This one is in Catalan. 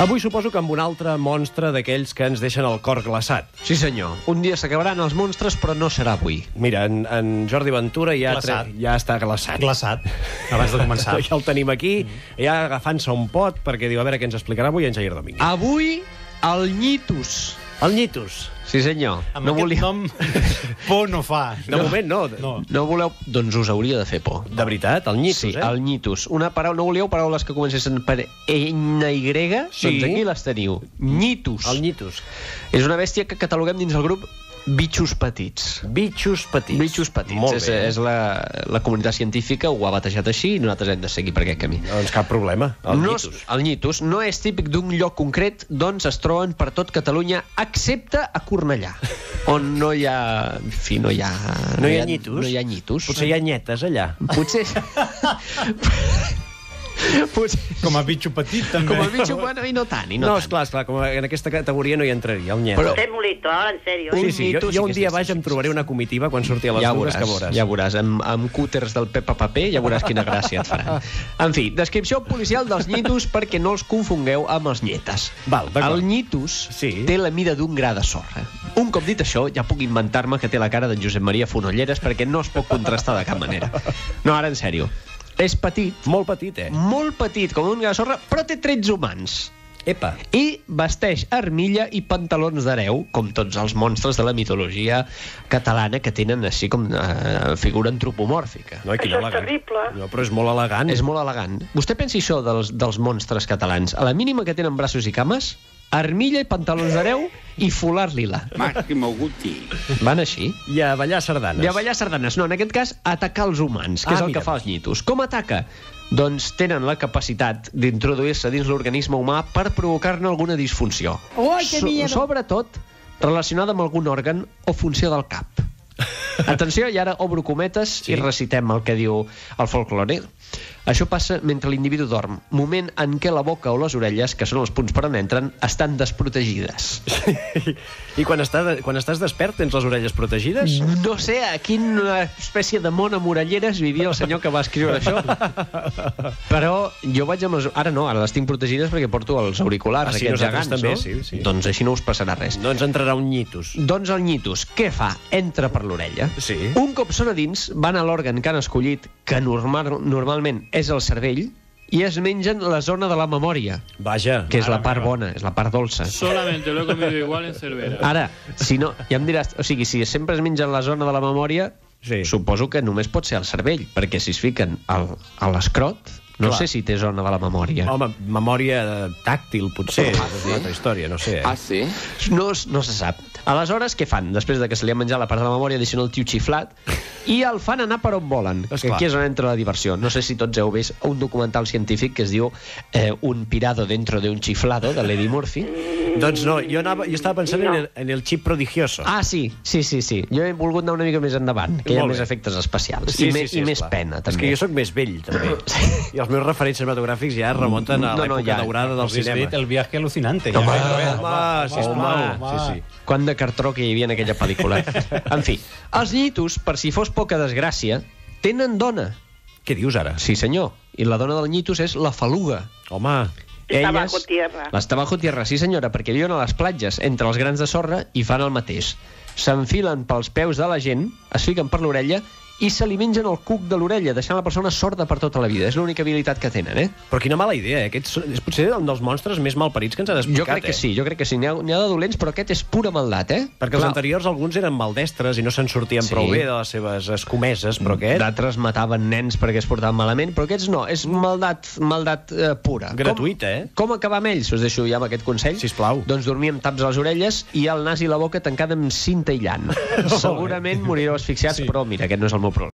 Avui suposo que amb un altre monstre d'aquells que ens deixen el cor glaçat. Sí, senyor. Un dia s'acabaran els monstres, però no serà avui. Mira, en Jordi Ventura ja està glaçat. Glaçat, abans de començar. Ja el tenim aquí, ja agafant-se un pot, perquè diu, a veure què ens explicarà avui en Jair Domínguez. Avui, el Nyitus. El Nyitus. Sí, senyor. Amb aquest nom, por no fa. De moment, no. No voleu... Doncs us hauria de fer por. De veritat, el Nyitus, sí, el Nyitus. Una paraula, no volíeu paraules que comencessin per NY? Sí. Doncs aquí les teniu. Nyitus. El Nyitus. És una bèstia que cataloguem dins el grup bitxos petits. Bitxos petits. Bitxos petits. Molt bé. És la comunitat científica ho ha batejat així i nosaltres hem de seguir per aquest camí. Doncs cap problema. El Nyitus no és típic d'un lloc concret, doncs es troben per tot Catalunya, excepte a Cornellà, on no hi ha... En fi, no hi ha Nyitus? No hi ha Nyitus. Potser hi ha nyetes allà. Potser... Com a bitxo petit, també. Com a bitxo, bueno, i no tant, i no No, tant. esclar, com en aquesta categoria no hi entraria, el nyeta. Però- Estem molito, ahora en serio. Sí, jo un dia baix em trobaré una comitiva quan surti a les dues que veuràs. Ja veuràs, amb cúters del Pepa Paper ja veuràs quina gràcia et faran. En fi, descripció policial dels nyitus perquè no els confongueu amb els nyetes. Val, d'acord. El nyitus Sí. té la mida d'un gra de sorra. Un cop dit això, ja puc inventar-me que té la cara d'en Josep Maria Fonolleres perquè no es pot contrastar de cap manera. No, ara en sèrio. És petit, Molt petit, molt petit, com un gra de sorra, però té trets humans. Epa. I vesteix armilla i pantalons d'hereu, com tots els monstres de la mitologia catalana que tenen així com figura antropomòrfica. No, Això és terrible. No, però és molt elegant. És molt elegant. Vostè pensi això dels monstres catalans. A la mínima que tenen braços i cames, armilla i pantalons d'hereu i folar lila. Máximo Guti. Van així. I a ballar sardanes. I a ballar sardanes. No, en aquest cas, atacar els humans, que és el mira. que fa els nyitus. Com ataca? Doncs tenen la capacitat d'introduir-se dins l'organisme humà per provocar-ne alguna disfunció. Ai, que miedo! Sobretot relacionada amb algun òrgan o funció del cap. Atenció, i ara obro cometes i recitem el que diu el folklore. Això passa mentre l'individu dorm, moment en què la boca o les orelles, que són els punts per on entren, estan desprotegides. I quan estàs despert tens les orelles protegides? No sé a quina espècie de món amb orelleres vivia el senyor que va escriure això. Però jo vaig amb les... Ara no, ara les tinc protegides perquè porto els auriculars, Sí, aquests nosaltres gegants, també, no? sí. Doncs així no us passarà res. No ens entrarà un nyitus. Doncs el nyitus, què fa? Entra per l'orella. Sí. Un cop són a dins, van a l'òrgan que han escollit, que normalment és el cervell, i es mengen la zona de la memòria, Vaja. que és la part bona, és la part dolça. Solamente lo he comido igual en Cervera. Ara, si no, ja em diràs, o sigui, si sempre es mengen la zona de la memòria, Sí. suposo que només pot ser el cervell, perquè si es fiquen a l'escrot, no Clar. sé si té zona de la memòria. Home, memòria tàctil, potser. És una altra història, no sé. Ah, sí? No se sap. Aleshores, què fan? Després de que se li ha menjat la part de la memòria, deixen el tio xiflat i el fan anar per on volen. Que Esclar. aquí és on entra la diversió. No sé si tots heu vist un documental científic que es diu Un pirado dentro de un chiflado, de l'Eddie Murphy. Doncs no, jo estava pensant en el xip prodigioso. Ah, sí. Jo he volgut anar una mica més endavant, que hi ha Molt més bé. efectes especials. Sí, I sí, més esclar. pena, És també. que jo sóc més vell, també. I els meus referents cinematogràfics ja es remunten a l'època ja. daurada del Has vist cinema. El viaje alucinante. Home, Ja. sisplau. Home. Sí. Quant de cartró que hi havia en aquella pel·lícula. En fi, els nyitus, per si fos poca desgràcia, tenen dona. Què dius ara? Sí, senyor. I la dona del nyitus és la faluga. Home, Està bajo tierra. Està bajo tierra, sí senyora, perquè viuen a les platges, entre els grans de sorra, i fan el mateix. S'enfilen pels peus de la gent, es fiquen per l'orella i se li mengen el cuc de l'orella, deixant la persona sorda per tota la vida. És l'única habilitat que tenen, però quina mala idea, eh? Aquest és potser un dels monstres més malparits que ens han explicat, Jo crec que sí. N'hi ha de dolents, però aquest és pura maldat, Perquè els anteriors alguns eren maldestres i no se'n sortien prou bé de les seves escomeses, però aquest... D'altres mataven nens perquè es portaven malament, però aquests no, és maldat pura. Gratuïta, Com acabar amb ells? Us deixo ja amb aquest consell. Sisplau. Doncs dormir amb taps a les orelles i el nas i la boca tancada amb cinta aïllant. Segurament morireu asfixiats, però mira, aquest no és el meu problema.